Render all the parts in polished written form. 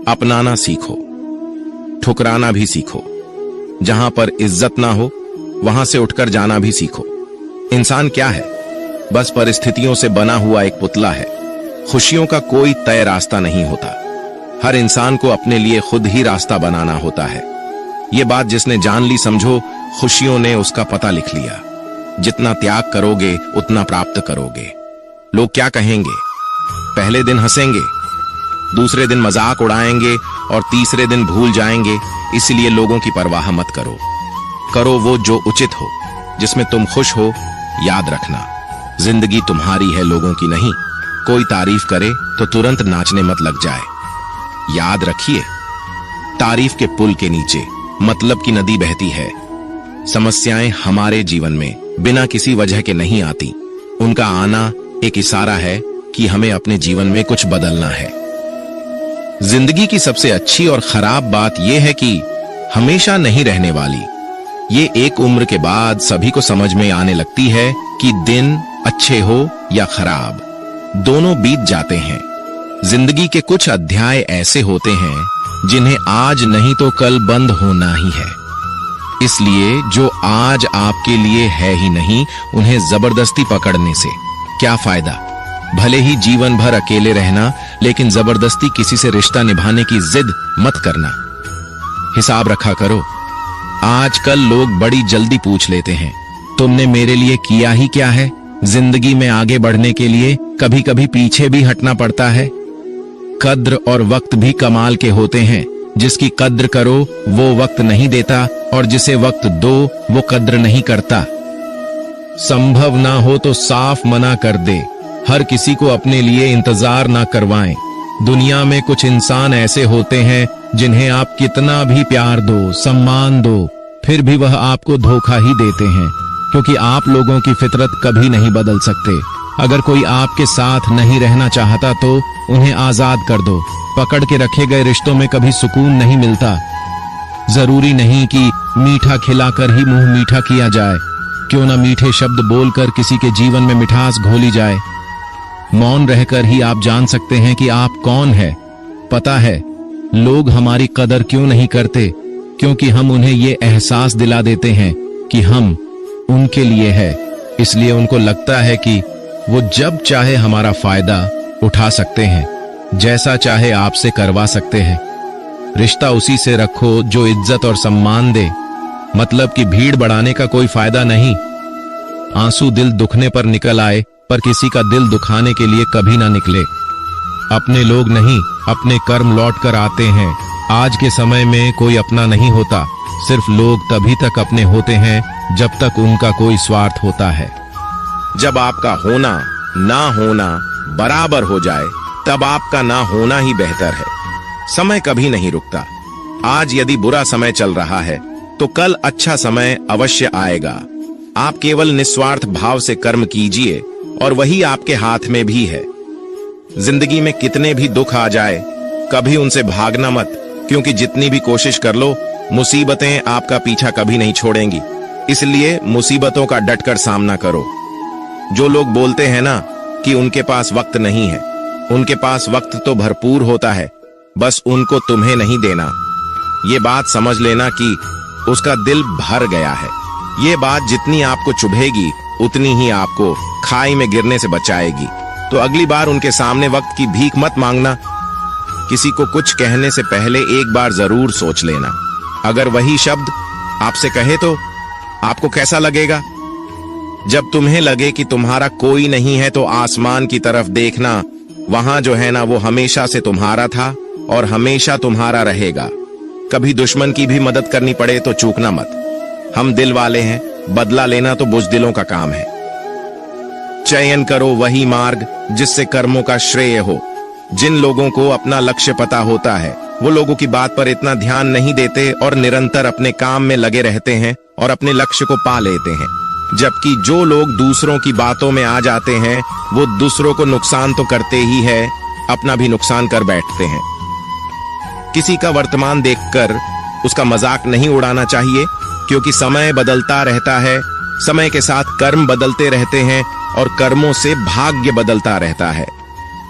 अपनाना सीखो, ठुकराना भी सीखो। जहां पर इज्जत ना हो वहां से उठकर जाना भी सीखो। इंसान क्या है? बस परिस्थितियों से बना हुआ एक पुतला है। खुशियों का कोई तय रास्ता नहीं होता। हर इंसान को अपने लिए खुद ही रास्ता बनाना होता है। ये बात जिसने जान ली, समझो खुशियों ने उसका पता लिख लिया। जितना त्याग करोगे उतना प्राप्त करोगे। लोग क्या कहेंगे? पहले दिन हंसेंगे, दूसरे दिन मजाक उड़ाएंगे और तीसरे दिन भूल जाएंगे। इसलिए लोगों की परवाह मत करो। करो वो जो उचित हो, जिसमें तुम खुश हो। याद रखना, जिंदगी तुम्हारी है, लोगों की नहीं। कोई तारीफ करे तो तुरंत नाचने मत लग जाए। याद रखिए, तारीफ के पुल के नीचे मतलब की नदी बहती है। समस्याएं हमारे जीवन में बिना किसी वजह के नहीं आती। उनका आना एक इशारा है कि हमें अपने जीवन में कुछ बदलना है। जिंदगी की सबसे अच्छी और खराब बात यह है कि हमेशा नहीं रहने वाली। ये एक उम्र के बाद सभी को समझ में आने लगती है कि दिन अच्छे हो या खराब, दोनों बीत जाते हैं। जिंदगी के कुछ अध्याय ऐसे होते हैं जिन्हें आज नहीं तो कल बंद होना ही है। इसलिए जो आज आपके लिए है ही नहीं, उन्हें जबरदस्ती पकड़ने से क्या फायदा। भले ही जीवन भर अकेले रहना, लेकिन जबरदस्ती किसी से रिश्ता निभाने की जिद मत करना। हिसाब रखा करो। आजकल लोग बड़ी जल्दी पूछ लेते हैं, तुमने मेरे लिए किया ही क्या है? जिंदगी में आगे बढ़ने के लिए कभी कभी पीछे भी हटना पड़ता है। कद्र और वक्त भी कमाल के होते हैं। जिसकी कद्र करो वो वक्त नहीं देता, और जिसे वक्त दो वो कद्र नहीं करता। संभव ना हो तो साफ मना कर दे। हर किसी को अपने लिए इंतजार ना करवाएं। दुनिया में कुछ इंसान ऐसे होते हैं जिन्हें आप कितना भी प्यार दो, सम्मान दो, फिर भी वह आपको धोखा ही देते हैं, क्योंकि आप लोगों की फितरत कभी नहीं बदल सकते। अगर कोई आपके साथ नहीं रहना चाहता तो उन्हें आजाद कर दो। पकड़ के रखे गए रिश्तों में कभी सुकून नहीं मिलता। जरूरी नहीं कि मीठा खिलाकर ही मुंह मीठा किया जाए। क्यों ना मीठे शब्द बोलकर किसी के जीवन में मिठास घोली जाए। मौन रहकर ही आप जान सकते हैं कि आप कौन है। पता है लोग हमारी कदर क्यों नहीं करते? क्योंकि हम उन्हें ये एहसास दिला देते हैं कि हम उनके लिए है। इसलिए उनको लगता है कि वो जब चाहे हमारा फायदा उठा सकते हैं, जैसा चाहे आपसे करवा सकते हैं। रिश्ता उसी से रखो जो इज्जत और सम्मान दे। मतलब कि भीड़ बढ़ाने का कोई फायदा नहीं। आंसू दिल दुखने पर निकल आए, पर किसी का दिल दुखाने के लिए कभी ना निकले। अपने लोग नहीं, अपने कर्म लौट कर आते हैं। आज के समय में कोई अपना नहीं होता। सिर्फ लोग तभी तक अपने होते हैं जब तक उनका कोई स्वार्थ होता है। जब आपका होना ना होना बराबर हो जाए, तब आपका ना होना ही बेहतर है। समय कभी नहीं रुकता। आज यदि बुरा समय चल रहा है तो कल अच्छा समय अवश्य आएगा। आप केवल निस्वार्थ भाव से कर्म कीजिए और वही आपके हाथ में भी है। जिंदगी में कितने भी दुख आ जाए, कभी उनसे भागना मत, क्योंकि जितनी भी कोशिश कर लो, मुसीबतें आपका पीछा कभी नहीं छोड़ेंगी। इसलिए मुसीबतों का डटकर सामना करो। जो लोग बोलते हैं ना कि उनके पास वक्त नहीं है, उनके पास वक्त तो भरपूर होता है, बस उनको तुम्हें नहीं देना। ये बात समझ लेना कि उसका दिल भर गया है। ये बात जितनी आपको चुभेगी उतनी ही आपको खाई में गिरने से बचाएगी। तो अगली बार उनके सामने वक्त की भीख मत मांगना। किसी को कुछ कहने से पहले एक बार जरूर सोच लेना। अगर वही शब्द आपसे कहे तो आपको कैसा लगेगा? जब तुम्हें लगे कि तुम्हारा कोई नहीं है तो आसमान की तरफ देखना। वहां जो है ना वो हमेशा से तुम्हारा था और हमेशा तुम्हारा रहेगा। कभी दुश्मन की भी मदद करनी पड़े तो चूकना मत। हम दिल वाले हैं, बदला लेना तो बुज़दिलों का काम है। चयन करो वही मार्ग जिससे कर्मों का श्रेय हो। जिन लोगों को अपना लक्ष्य पता होता है वो लोगों की बात पर इतना ध्यान नहीं देते और निरंतर अपने काम में लगे रहते हैं और अपने लक्ष्य को पा लेते हैं। जबकि जो लोग दूसरों की बातों में आ जाते हैं वो दूसरों को नुकसान तो करते ही है, अपना भी नुकसान कर बैठते हैं। किसी का वर्तमान देखकर उसका मजाक नहीं उड़ाना चाहिए, क्योंकि समय बदलता रहता है। समय के साथ कर्म बदलते रहते हैं और कर्मों से भाग्य बदलता रहता है।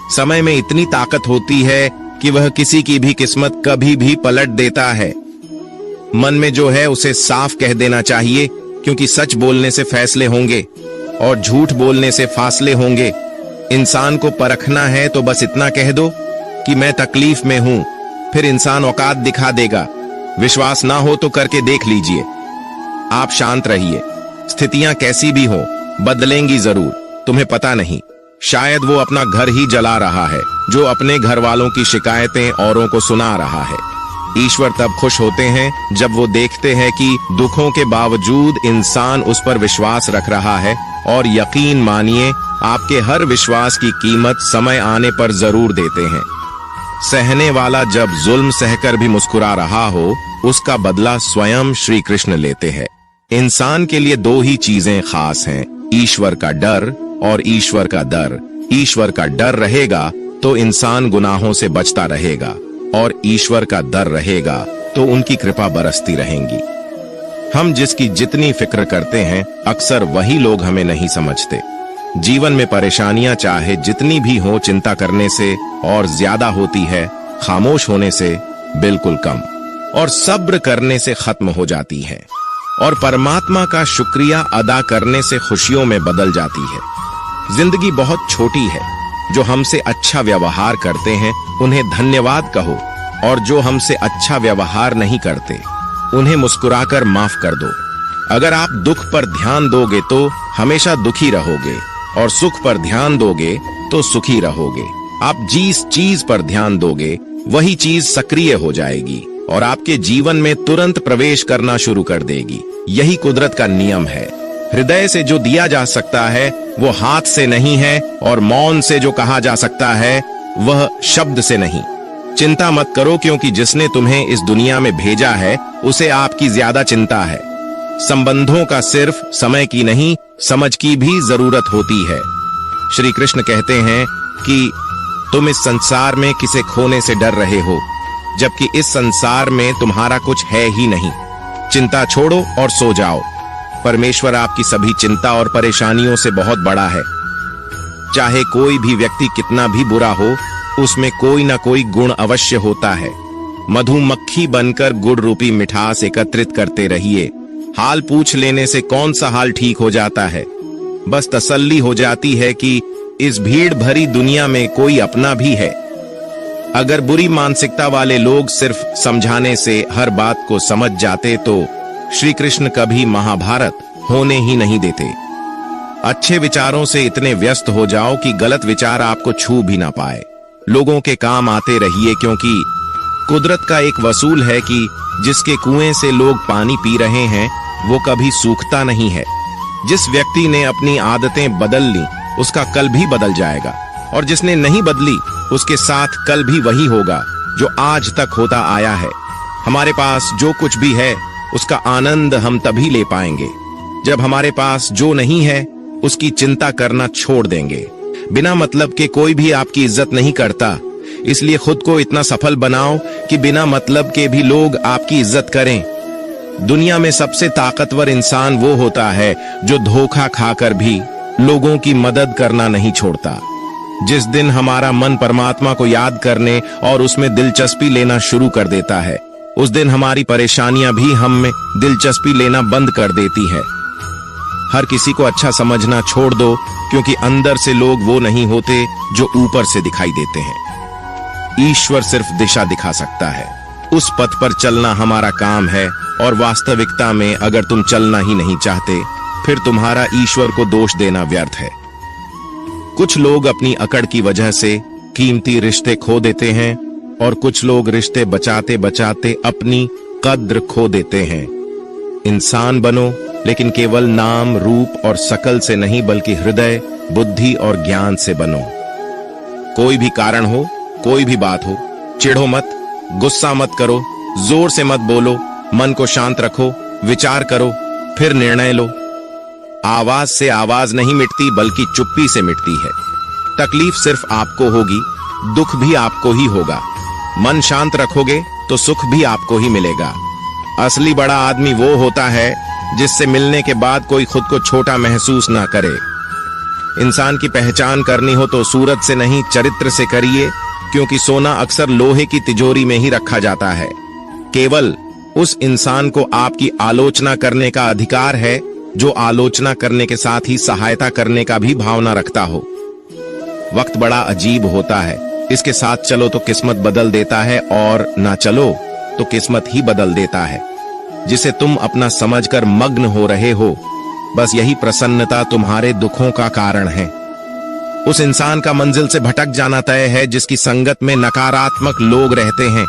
समय में इतनी ताकत होती है कि वह किसी की भी किस्मत कभी भी पलट देता है। मन में जो है उसे साफ कह देना चाहिए, क्योंकि सच बोलने से फैसले होंगे और झूठ बोलने से फासले होंगे। इंसान को परखना है तो बस इतना कह दो कि मैं तकलीफ में हूं, फिर इंसान औकात दिखा देगा। विश्वास ना हो तो करके देख लीजिए। आप शांत रहिए, स्थितियां कैसी भी हो बदलेंगी जरूर, तुम्हें पता नहीं। शायद वो अपना घर ही जला रहा है जो अपने घर वालों की शिकायतें औरों को सुना रहा है। ईश्वर तब खुश होते हैं जब वो देखते हैं कि दुखों के बावजूद इंसान उस पर विश्वास रख रहा है। और यकीन मानिए, आपके हर विश्वास की कीमत समय आने पर जरूर देते हैं। सहने वाला जब जुल्म सहकर भी मुस्कुरा रहा हो, उसका बदला स्वयं श्री कृष्ण लेते हैं। इंसान के लिए दो ही चीजें खास हैं, ईश्वर का डर और ईश्वर का दर। ईश्वर का डर रहेगा तो इंसान गुनाहों से बचता रहेगा, और ईश्वर का दर रहेगा तो उनकी कृपा बरसती रहेंगी। हम जिसकी जितनी फिक्र करते हैं, अक्सर वही लोग हमें नहीं समझते। जीवन में परेशानियां चाहे जितनी भी हो, चिंता करने से और ज्यादा होती है, खामोश होने से बिल्कुल कम, और सब्र करने से खत्म हो जाती है, और परमात्मा का शुक्रिया अदा करने से खुशियों में बदल जाती है। जिंदगी बहुत छोटी है। जो हमसे अच्छा व्यवहार करते हैं उन्हें धन्यवाद कहो, और जो हमसे अच्छा व्यवहार नहीं करते उन्हें मुस्कुराकर माफ कर दो। अगर आप दुख पर ध्यान दोगे तो हमेशा दुखी रहोगे, और सुख पर ध्यान दोगे तो सुखी रहोगे। आप जिस चीज पर ध्यान दोगे वही चीज सक्रिय हो जाएगी और आपके जीवन में तुरंत प्रवेश करना शुरू कर देगी। यही कुदरत का नियम है। हृदय से जो दिया जा सकता है वो हाथ से नहीं है, और मौन से जो कहा जा सकता है वह शब्द से नहीं। चिंता मत करो, क्योंकि जिसने तुम्हें इस दुनिया में भेजा है उसे आपकी ज्यादा चिंता है। संबंधों का सिर्फ समय की नहीं, समझ की भी जरूरत होती है। श्री कृष्ण कहते हैं कि तुम इस संसार में किसे खोने से डर रहे हो, जबकि इस संसार में तुम्हारा कुछ है ही नहीं। चिंता छोड़ो और सो जाओ। परमेश्वर आपकी सभी चिंता और परेशानियों से बहुत बड़ा है। चाहे कोई भी व्यक्ति कितना भी बुरा हो, उसमें कोई ना कोई गुण अवश्य होता है। मधुमक्खी बनकर गुड़ रूपी मिठास एकत्रित करते रहिए। हाल पूछ लेने से कौन सा हाल ठीक हो जाता है। बस तसल्ली हो जाती है कि इस भीड़ भरी दुनिया में कोई अपना भी है। अगर बुरी मानसिकता वाले लोग सिर्फ समझाने से हर बात को समझ जाते तो श्री कृष्ण कभी महाभारत होने ही नहीं देते। अच्छे विचारों से इतने व्यस्त हो जाओ कि गलत विचार आपको छू भी ना पाए। लोगों के काम आते रहिए, क्योंकि कुदरत का एक वसूल है कि जिसके कुएं से लोग पानी पी रहे हैं वो कभी सूखता नहीं है। जिस व्यक्ति ने अपनी आदतें बदल ली उसका कल भी बदल जाएगा, और जिसने नहीं बदली उसके साथ कल भी वही होगा जो आज तक होता आया है। हमारे पास जो कुछ भी है उसका आनंद हम तभी ले पाएंगे जब हमारे पास जो नहीं है उसकी चिंता करना छोड़ देंगे। बिना मतलब के कोई भी आपकी इज्जत नहीं करता, इसलिए खुद को इतना सफल बनाओ कि बिना मतलब के भी लोग आपकी इज्जत करें। दुनिया में सबसे ताकतवर इंसान वो होता है जो धोखा खाकर भी लोगों की मदद करना नहीं छोड़ता। जिस दिन हमारा मन परमात्मा को याद करने और उसमें दिलचस्पी लेना शुरू कर देता है, उस दिन हमारी परेशानियां भी हम में दिलचस्पी लेना बंद कर देती है। हर किसी को अच्छा समझना छोड़ दो, क्योंकि अंदर से लोग वो नहीं होते जो ऊपर से दिखाई देते हैं। ईश्वर सिर्फ दिशा दिखा सकता है, उस पथ पर चलना हमारा काम है। और वास्तविकता में अगर तुम चलना ही नहीं चाहते, फिर तुम्हारा ईश्वर को दोष देना व्यर्थ है। कुछ लोग अपनी अकड़ की वजह से कीमती रिश्ते खो देते हैं, और कुछ लोग रिश्ते बचाते बचाते अपनी कद्र खो देते हैं। इंसान बनो, लेकिन केवल नाम, रूप और शकल से नहीं, बल्कि हृदय, बुद्धि और ज्ञान से बनो। कोई भी कारण हो, कोई भी बात हो, चिढ़ो मत, गुस्सा मत करो, जोर से मत बोलो, मन को शांत रखो, विचार करो, फिर निर्णय लो। आवाज से आवाज नहीं मिटती, बल्कि चुप्पी से मिटती है। तकलीफ सिर्फ आपको होगी, दुख भी आपको ही होगा। मन शांत रखोगे तो सुख भी आपको ही मिलेगा। असली बड़ा आदमी वो होता है जिससे मिलने के बाद कोई खुद को छोटा महसूस ना करे। इंसान की पहचान करनी हो तो सूरत से नहीं, चरित्र से करिए, क्योंकि सोना अक्सर लोहे की तिजोरी में ही रखा जाता है। केवल उस इंसान को आपकी आलोचना करने का अधिकार है जो आलोचना करने के साथ ही सहायता करने का भी भावना रखता हो। वक्त बड़ा अजीब होता है, इसके साथ चलो तो किस्मत बदल देता है और ना चलो तो किस्मत ही बदल देता है। जिसे तुम अपना समझकर मग्न हो रहे हो, बस यही प्रसन्नता तुम्हारे दुखों का कारण है। उस इंसान का मंजिल से भटक जाना तय है जिसकी संगत में नकारात्मक लोग रहते हैं।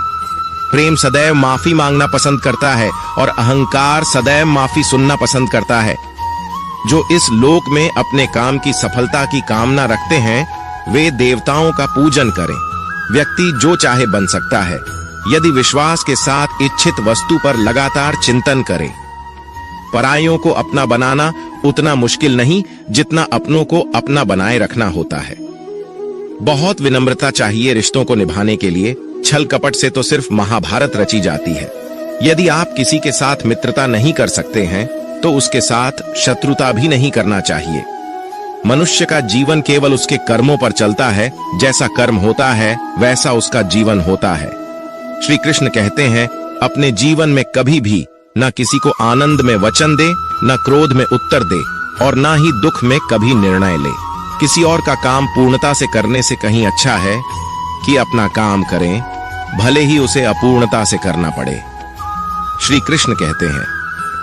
प्रेम सदैव माफी मांगना पसंद करता है और अहंकार सदैव माफी सुनना पसंद करता है। जो इस लोक में अपने काम की सफलता की कामना रखते हैं वे देवताओं का पूजन करें। व्यक्ति जो चाहे बन सकता है यदि विश्वास के साथ इच्छित वस्तु पर लगातार चिंतन करे। परायों को अपना बनाना उतना मुश्किल नहीं जितना अपनों को अपना बनाए रखना होता है। बहुत विनम्रता चाहिए रिश्तों को निभाने के लिए। छल कपट से तो सिर्फ महाभारत रची जाती है। यदि आप किसी के साथ मित्रता नहीं कर सकते हैं तो उसके साथ शत्रुता भी नहीं करना चाहिए। मनुष्य का जीवन केवल उसके कर्मों पर चलता है। जैसा कर्म होता है वैसा उसका जीवन होता है। श्री कृष्ण कहते हैं, अपने जीवन में कभी भी न किसी को आनंद में वचन दे, न क्रोध में उत्तर दे और न ही दुख में कभी निर्णय ले। किसी और का काम पूर्णता से करने से कहीं अच्छा है कि अपना काम करें, भले ही उसे अपूर्णता से करना पड़े। श्री कृष्ण कहते हैं,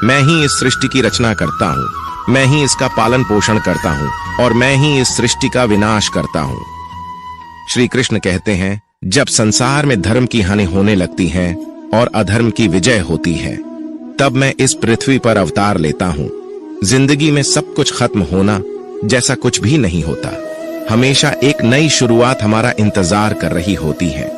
मैं ही इस सृष्टि की रचना करता हूं, मैं ही इसका पालन पोषण करता हूं और मैं ही इस सृष्टि का विनाश करता हूं। श्री कृष्ण कहते हैं, जब संसार में धर्म की हानि होने लगती है और अधर्म की विजय होती है तब मैं इस पृथ्वी पर अवतार लेता हूं। जिंदगी में सब कुछ खत्म होना जैसा कुछ भी नहीं होता। हमेशा एक नई शुरुआत हमारा इंतजार कर रही होती है।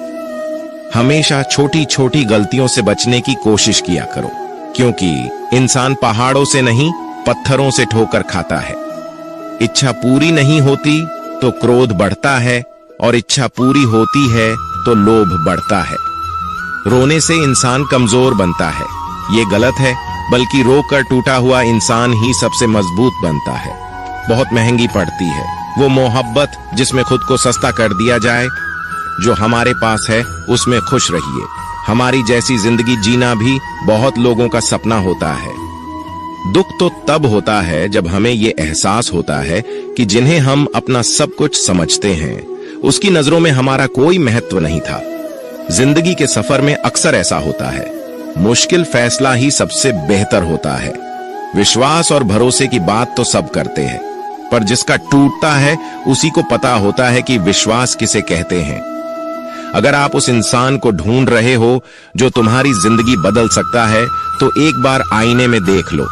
हमेशा छोटी छोटी गलतियों से बचने की कोशिश किया करो, क्योंकि इंसान पहाड़ों से नहीं पत्थरों से ठोकर खाता है। इच्छा पूरी नहीं होती तो क्रोध बढ़ता है और इच्छा पूरी होती है तो लोभ बढ़ता है। रोने से इंसान कमजोर बनता है, ये गलत है, बल्कि रोकर टूटा हुआ इंसान ही सबसे मजबूत बनता है। बहुत महंगी पड़ती है वो मोहब्बत जिसमें खुद को सस्ता कर दिया जाए। जो हमारे पास है उसमें खुश रहिए। हमारी जैसी जिंदगी जीना भी बहुत लोगों का सपना होता है। दुख तो तब होता है जब हमें ये एहसास होता है कि जिन्हें हम अपना सब कुछ समझते हैं उसकी नजरों में हमारा कोई महत्व नहीं था। जिंदगी के सफर में अक्सर ऐसा होता है। मुश्किल फैसला ही सबसे बेहतर होता है। विश्वास और भरोसे की बात तो सब करते हैं, पर जिसका टूटता है उसी को पता होता है कि विश्वास किसे कहते हैं। अगर आप उस इंसान को ढूंढ रहे हो जो तुम्हारी जिंदगी बदल सकता है तो एक बार आईने में देख लो।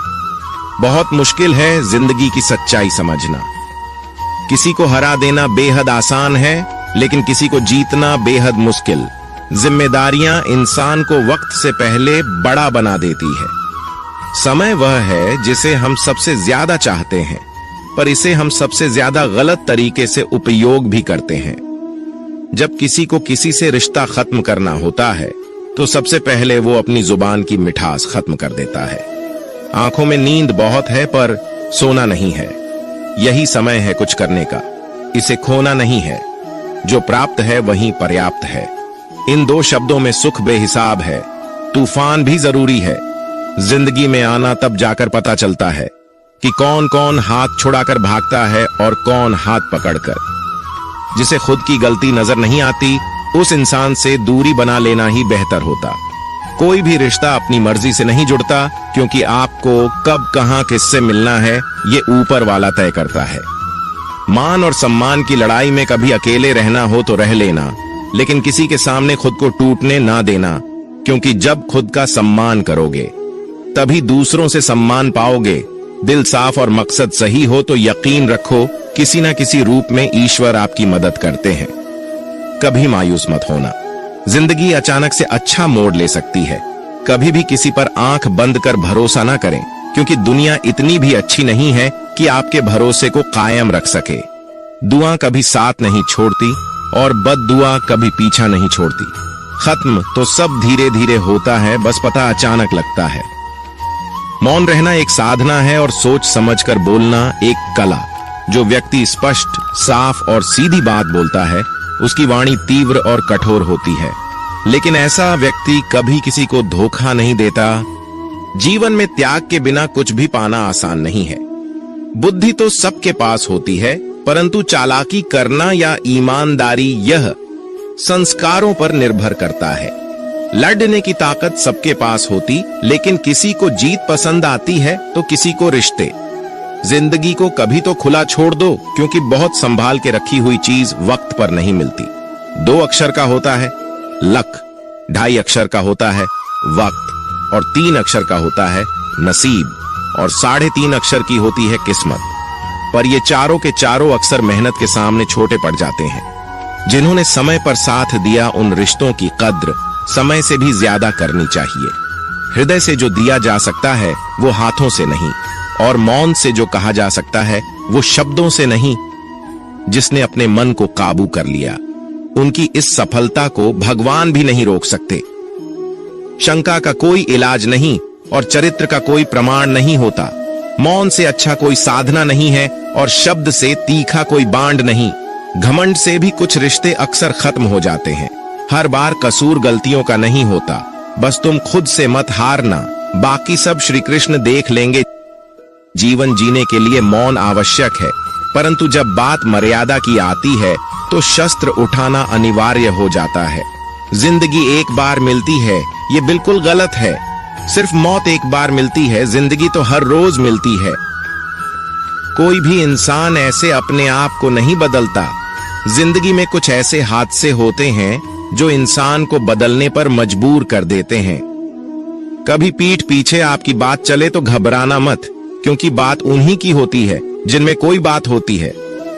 बहुत मुश्किल है जिंदगी की सच्चाई समझना। किसी को हरा देना बेहद आसान है, लेकिन किसी को जीतना बेहद मुश्किल। जिम्मेदारियां इंसान को वक्त से पहले बड़ा बना देती है। समय वह है जिसे हम सबसे ज्यादा चाहते हैं, पर इसे हम सबसे ज्यादा गलत तरीके से उपयोग भी करते हैं। जब किसी को किसी से रिश्ता खत्म करना होता है तो सबसे पहले वो अपनी जुबान की मिठास खत्म कर देता है। आंखों में नींद बहुत है पर सोना नहीं है। यही समय है कुछ करने का, इसे खोना नहीं है। जो प्राप्त है वही पर्याप्त है। इन दो शब्दों में सुख बेहिसाब है, तूफान भी जरूरी है। जिंदगी में आना तब जाकर पता चलता है कि कौन कौन हाथ छुड़ाकर भागता है और कौन हाथ पकड़कर। जिसे खुद की गलती नजर नहीं आती उस इंसान से दूरी बना लेना ही बेहतर होता। कोई भी रिश्ता अपनी मर्जी से नहीं जुड़ता, क्योंकि आपको कब कहां किससे मिलना है ये ऊपर वाला तय करता है। मान और सम्मान की लड़ाई में कभी अकेले रहना हो तो रह लेना, लेकिन किसी के सामने खुद को टूटने ना देना, क्योंकि जब खुद का सम्मान करोगे तभी दूसरों से सम्मान पाओगे। दिल साफ और मकसद सही हो तो यकीन रखो किसी न किसी रूप में ईश्वर आपकी मदद करते हैं। कभी मायूस मत होना, जिंदगी अचानक से अच्छा मोड़ ले सकती है। कभी भी किसी पर आंख बंद कर भरोसा ना करें, क्योंकि दुनिया इतनी भी अच्छी नहीं है कि आपके भरोसे को कायम रख सके। दुआ कभी साथ नहीं छोड़ती और बद्दुआ कभी पीछा नहीं छोड़ती। खत्म तो सब धीरे धीरे होता है, बस पता अचानक लगता है। मौन रहना एक साधना है और सोच समझकर बोलना एक कला। जो व्यक्ति स्पष्ट, साफ और सीधी बात बोलता है उसकी वाणी तीव्र और कठोर होती है, लेकिन ऐसा व्यक्ति कभी किसी को धोखा नहीं देता। जीवन में त्याग के बिना कुछ भी पाना आसान नहीं है। बुद्धि तो सबके पास होती है, परंतु चालाकी करना या ईमानदारी यह संस्कारों पर निर्भर करता है। लड़ने की ताकत सबके पास होती, लेकिन किसी को जीत पसंद आती है तो किसी को रिश्ते। जिंदगी को कभी तो खुला छोड़ दो, क्योंकि बहुत संभाल के रखी हुई चीज वक्त पर नहीं मिलती। 2 अक्षर का होता है लक, 2.5 अक्षर का होता है वक्त, और 3 अक्षर का होता है नसीब, और 3.5 अक्षर की होती है किस्मत। पर ये चारों के चारों अक्षर मेहनत के सामने छोटे पड़ जाते हैं। जिन्होंने समय पर साथ दिया, उन रिश्तों की कद्र समय से भी ज्यादा करनी चाहिए। हृदय से जो दिया जा सकता है वो हाथों से नहीं, और मौन से जो कहा जा सकता है वो शब्दों से नहीं। जिसने अपने मन को काबू कर लिया, उनकी इस सफलता को भगवान भी नहीं रोक सकते। शंका का कोई इलाज नहीं और चरित्र का कोई प्रमाण नहीं होता। मौन से अच्छा कोई साधना नहीं है और शब्द से तीखा कोई बांड नहीं। घमंड से भी कुछ रिश्ते अक्सर खत्म हो जाते हैं। हर बार कसूर गलतियों का नहीं होता, बस तुम खुद से मत हारना, बाकी सब श्री कृष्ण देख लेंगे। जीवन जीने के लिए मौन आवश्यक है, परंतु जब बात मर्यादा की आती है तो शस्त्र उठाना अनिवार्य हो जाता है। जिंदगी एक बार मिलती है, ये बिल्कुल गलत है। सिर्फ मौत एक बार मिलती है, जिंदगी तो हर रोज मिलती है। कोई भी इंसान ऐसे अपने आप को नहीं बदलता। जिंदगी में कुछ ऐसे हादसे होते हैं जो इंसान को बदलने पर मजबूर कर देते हैं। कभी पीठ पीछे आपकी बात चले तो घबराना मत, क्योंकि बात उन्हीं की होती है जिनमें कोई बात होती है।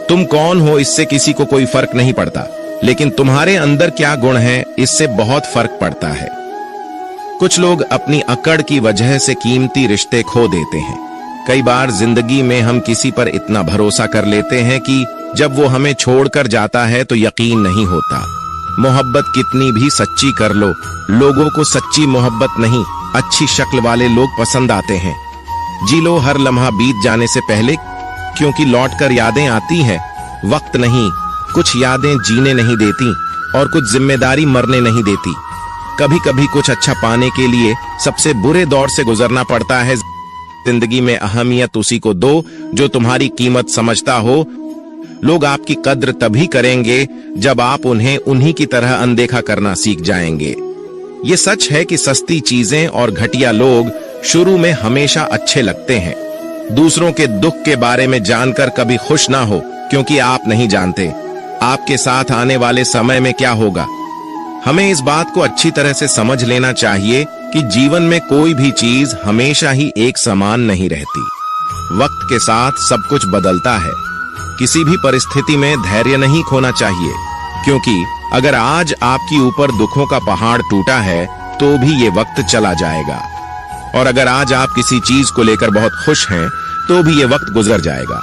तुम कौन हो इससे किसी को कोई फर्क नहीं पड़ता, लेकिन तुम्हारे अंदर क्या गुण है इससे बहुत फर्क पड़ता है। कुछ लोग अपनी अकड़ की वजह से कीमती रिश्ते खो देते हैं। कई बार जिंदगी में हम किसी पर इतना भरोसा कर लेते हैं कि जब वो हमें छोड़कर जाता है तो यकीन नहीं होता। मोहब्बत कितनी भी सच्ची कर लो, लोगों को सच्ची मोहब्बत नहीं, अच्छी शक्ल वाले लोग पसंद आते हैं। जी लो हर लम्हा बीत जाने से पहले, क्योंकि लौटकर यादें आती हैं। वक्त नहीं, कुछ यादें जीने नहीं देती और कुछ जिम्मेदारी मरने नहीं देती। कभी कभी कुछ अच्छा पाने के लिए सबसे बुरे दौर से गुजरना पड़ता है। जिंदगी में अहमियत उसी को दो जो तुम्हारी कीमत समझता हो। लोग आपकी कद्र तभी करेंगे जब आप उन्हें उन्हीं की तरह अनदेखा करना सीख जाएंगे। ये सच है कि सस्ती चीजें और घटिया लोग शुरू में हमेशा अच्छे लगते हैं। दूसरों के दुख के बारे में जानकर कभी खुश ना हो, क्योंकि आप नहीं जानते आपके साथ आने वाले समय में क्या होगा। हमें इस बात को अच्छी तरह से समझ लेना चाहिए कि जीवन में कोई भी चीज हमेशा ही एक समान नहीं रहती। वक्त के साथ सब कुछ बदलता है। किसी भी परिस्थिति में धैर्य नहीं खोना चाहिए, क्योंकि अगर आज आपके ऊपर दुखों का पहाड़ टूटा है तो भी ये वक्त चला जाएगा, और अगर आज आप किसी चीज को लेकर बहुत खुश हैं तो भी ये वक्त गुजर जाएगा।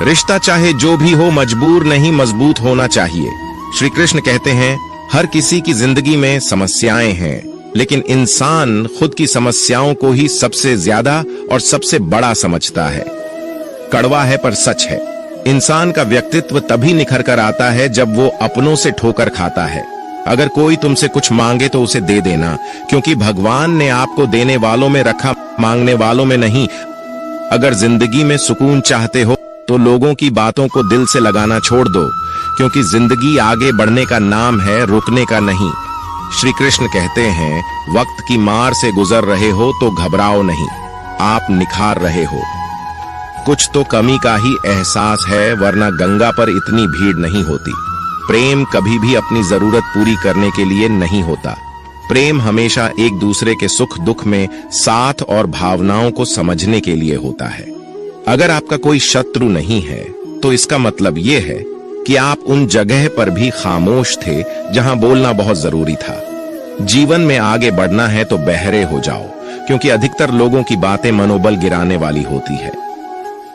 रिश्ता चाहे जो भी हो मजबूर नहीं मजबूत होना चाहिए। श्री कृष्ण कहते हैं हर किसी की जिंदगी में समस्याएं हैं, लेकिन इंसान खुद की समस्याओं को ही सबसे ज्यादा और सबसे बड़ा समझता है। कड़वा है पर सच है। इंसान का व्यक्तित्व तभी निखर कर आता है जब वो अपनों से ठोकर खाता है। अगर कोई तुमसे कुछ मांगे तो उसे दे देना, क्योंकि भगवान ने आपको देने वालों में रखा, मांगने वालों में नहीं। अगर जिंदगी में सुकून चाहते हो तो लोगों की बातों को दिल से लगाना छोड़ दो, क्योंकि जिंदगी आगे बढ़ने का नाम है, रुकने का नहीं। श्री कृष्ण कहते हैं वक्त की मार से गुजर रहे हो तो घबराओ नहीं, आप निखार रहे हो। कुछ तो कमी का ही एहसास है, वरना गंगा पर इतनी भीड़ नहीं होती। प्रेम कभी भी अपनी जरूरत पूरी करने के लिए नहीं होता। प्रेम हमेशा एक दूसरे के सुख दुख में साथ और भावनाओं को समझने के लिए होता है। अगर आपका कोई शत्रु नहीं है तो इसका मतलब यह है कि आप उन जगह पर भी खामोश थे जहां बोलना बहुत जरूरी था। जीवन में आगे बढ़ना है तो बहरे हो जाओ, क्योंकि अधिकतर लोगों की बातें मनोबल गिराने वाली होती है।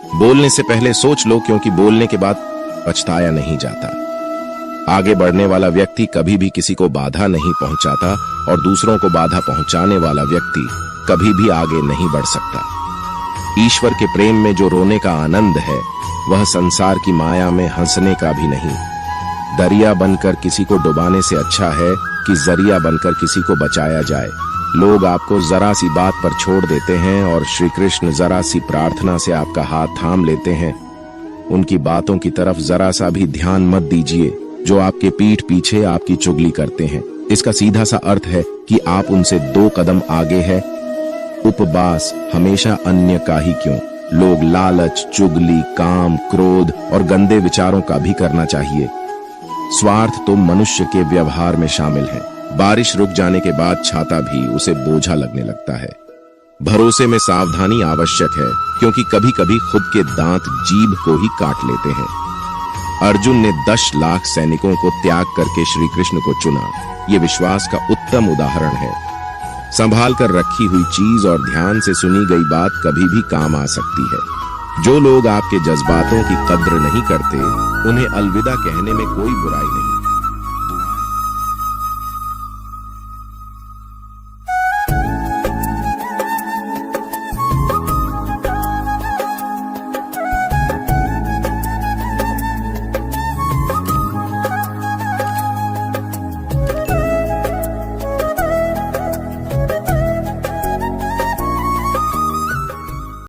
बोलने से पहले सोच लो, क्योंकि बोलने के बाद पछताया नहीं जाता। आगे बढ़ने वाला व्यक्ति कभी भी किसी को बाधा नहीं पहुंचाता, और दूसरों को बाधा पहुंचाने वाला व्यक्ति कभी भी आगे नहीं बढ़ सकता। ईश्वर के प्रेम में जो रोने का आनंद है, वह संसार की माया में हंसने का भी नहीं। दरिया बनकर किसी को डुबाने से अच्छा है कि जरिया बनकर किसी को बचाया जाए। लोग आपको जरा सी बात पर छोड़ देते हैं और श्री कृष्ण जरा सी प्रार्थना से आपका हाथ थाम लेते हैं। उनकी बातों की तरफ जरा सा भी ध्यान मत दीजिए जो आपके पीठ पीछे आपकी चुगली करते हैं। इसका सीधा सा अर्थ है कि आप उनसे 2 कदम आगे हैं। उपवास हमेशा अन्य का ही क्यों, लोग लालच, चुगली, काम, क्रोध और गंदे विचारों का भी करना चाहिए। स्वार्थ तो मनुष्य के व्यवहार में शामिल है। बारिश रुक जाने के बाद छाता भी उसे बोझा लगने लगता है। भरोसे में सावधानी आवश्यक है क्योंकि कभी कभी खुद के दांत जीभ को ही काट लेते हैं। अर्जुन ने 10 लाख सैनिकों को त्याग करके श्री कृष्ण को चुना। ये विश्वास का उत्तम उदाहरण है। संभाल कर रखी हुई चीज और ध्यान से सुनी गई बात कभी भी काम आ सकती है। जो लोग आपके जज्बातों की कद्र नहीं करते, उन्हें अलविदा कहने में कोई बुराई नहीं।